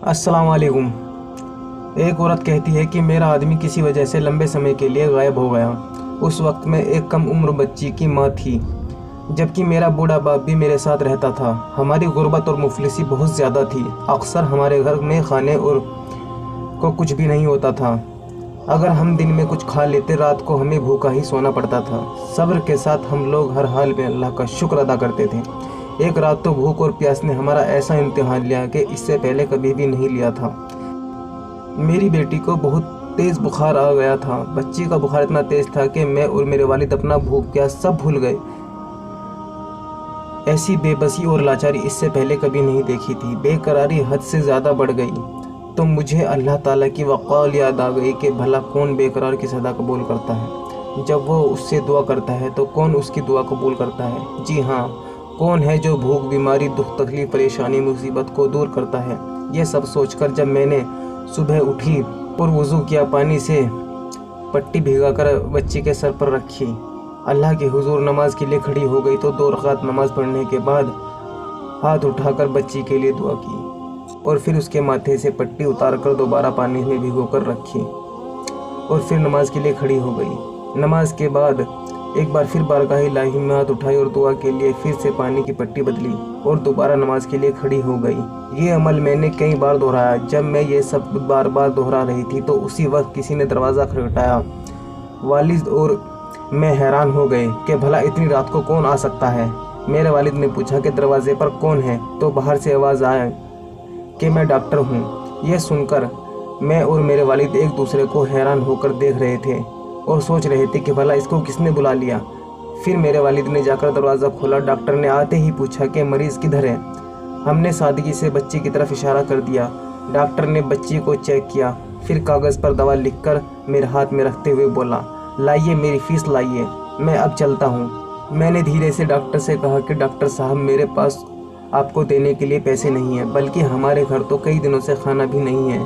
अस्सलाम वालेकुम। एक औरत कहती है कि मेरा आदमी किसी वजह से लंबे समय के लिए गायब हो गया। उस वक्त मैं एक कम उम्र बच्ची की माँ थी, जबकि मेरा बूढ़ा बाप भी मेरे साथ रहता था। हमारी गुर्बत और मुफलिसी बहुत ज़्यादा थी। अक्सर हमारे घर में खाने और को कुछ भी नहीं होता था। अगर हम दिन में कुछ खा लेते, रात को हमें भूखा ही सोना पड़ता था। सब्र के साथ हम लोग हर हाल में अल्लाह का शुक्र अदा करते थे। एक रात तो भूख और प्यास ने हमारा ऐसा इम्तिहान लिया कि इससे पहले कभी भी नहीं लिया था। मेरी बेटी को बहुत तेज़ बुखार आ गया था। बच्ची का बुखार इतना तेज़ था कि मैं और मेरे वालिद अपना भूख प्यास सब भूल गए। ऐसी बेबसी और लाचारी इससे पहले कभी नहीं देखी थी। बेकरारी हद से ज़्यादा बढ़ गई तो मुझे अल्लाह ताला की वक़ाल याद आ गई कि भला कौन बेकरार की सदा कबूल करता है। जब वो उससे दुआ करता है तो कौन उसकी दुआ कबूल करता है। जी हाँ, कौन है जो भूख, बीमारी, दुख, तकलीफ, परेशानी, मुसीबत को दूर करता है। ये सब सोचकर जब मैंने सुबह उठी और वज़ू किया, पानी से पट्टी भिगाकर बच्ची के सर पर रखी, अल्लाह के हुजूर नमाज के लिए खड़ी हो गई तो 2 रकात नमाज पढ़ने के बाद हाथ उठाकर बच्ची के लिए दुआ की और फिर उसके माथे से पट्टी उतारकर दोबारा पानी में भिगोकर रखी और फिर नमाज के लिए खड़ी हो गई। नमाज के बाद एक बार फिर बारगाह इलाही में हाथ उठाई और दुआ के लिए फिर से पानी की पट्टी बदली और दोबारा नमाज के लिए खड़ी हो गई। ये अमल मैंने कई बार दोहराया। जब मैं ये सब बार बार दोहरा रही थी तो उसी वक्त किसी ने दरवाज़ा खटखटाया। वालिद और मैं हैरान हो गए कि भला इतनी रात को कौन आ सकता है। मेरे वालिद ने पूछा कि दरवाजे पर कौन है, तो बाहर से आवाज़ आया कि मैं डॉक्टर हूँ। यह सुनकर मैं और मेरे वालिद एक दूसरे को हैरान होकर देख रहे थे और सोच रहे थे कि भला इसको किसने बुला लिया। फिर मेरे वालिद ने जाकर दरवाज़ा खोला। डॉक्टर ने आते ही पूछा कि मरीज़ किधर है। हमने सादगी से बच्ची की तरफ इशारा कर दिया। डॉक्टर ने बच्ची को चेक किया, फिर कागज़ पर दवा लिखकर मेरे हाथ में रखते हुए बोला, लाइए मेरी फ़ीस लाइए, मैं अब चलता हूँ। मैंने धीरे से डॉक्टर से कहा कि डॉक्टर साहब, मेरे पास आपको देने के लिए पैसे नहीं हैं, बल्कि हमारे घर तो कई दिनों से खाना भी नहीं है।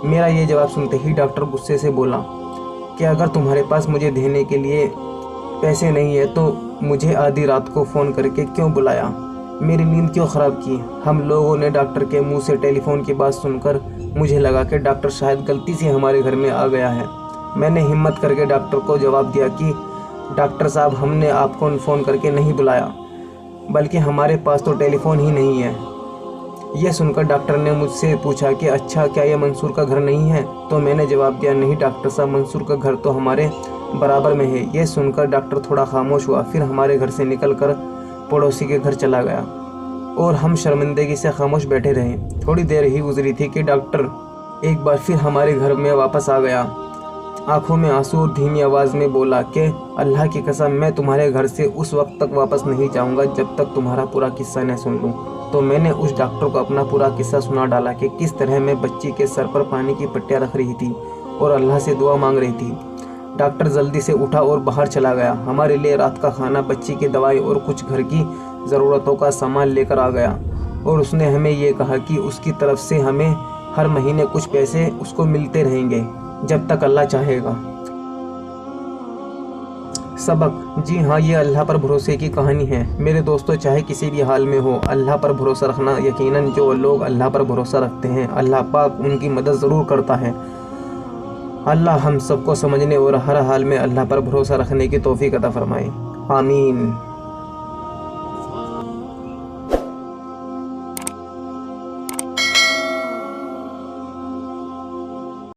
मेरा ये जवाब सुनते ही डॉक्टर गुस्से से बोला कि अगर तुम्हारे पास मुझे देने के लिए पैसे नहीं है तो मुझे आधी रात को फ़ोन करके क्यों बुलाया, मेरी नींद क्यों ख़राब की। हम लोगों ने डॉक्टर के मुंह से टेलीफोन की बात सुनकर मुझे लगा कि डॉक्टर शायद गलती से हमारे घर में आ गया है। मैंने हिम्मत करके डॉक्टर को जवाब दिया कि डॉक्टर साहब, हमने आपको फ़ोन करके नहीं बुलाया, बल्कि हमारे पास तो टेलीफोन ही नहीं है। यह सुनकर डॉक्टर ने मुझसे पूछा कि अच्छा, क्या यह मंसूर का घर नहीं है। तो मैंने जवाब दिया, नहीं डॉक्टर साहब, मंसूर का घर तो हमारे बराबर में है। यह सुनकर डॉक्टर थोड़ा खामोश हुआ, फिर हमारे घर से निकलकर पड़ोसी के घर चला गया और हम शर्मिंदगी से खामोश बैठे रहे। थोड़ी देर ही गुजरी थी कि डॉक्टर एक बार फिर हमारे घर में वापस आ गया। आंखों में आंसू और धीमी आवाज़ में बोला कि अल्लाह की कसम, मैं तुम्हारे घर से उस वक्त तक वापस नहीं जाऊंगा जब तक तुम्हारा पूरा किस्सा न सुन लूं। तो मैंने उस डॉक्टर को अपना पूरा किस्सा सुना डाला कि किस तरह मैं बच्ची के सर पर पानी की पट्टियाँ रख रही थी और अल्लाह से दुआ मांग रही थी। डॉक्टर जल्दी से उठा और बाहर चला गया। हमारे लिए रात का खाना, बच्ची की दवाई और कुछ घर की ज़रूरतों का सामान लेकर आ गया और उसने हमें ये कहा कि उसकी तरफ से हमें हर महीने कुछ पैसे उसको मिलते रहेंगे जब तक अल्लाह चाहेगा। सबक, जी हाँ, ये अल्लाह पर भरोसे की कहानी है। मेरे दोस्तों, चाहे किसी भी हाल में हो, अल्लाह पर भरोसा रखना। यकीनन जो लोग अल्लाह पर भरोसा रखते हैं, अल्लाह पाक उनकी मदद ज़रूर करता है। अल्लाह हम सबको समझने और हर हाल में अल्लाह पर भरोसा रखने की तौफीक अता फरमाए। आमीन।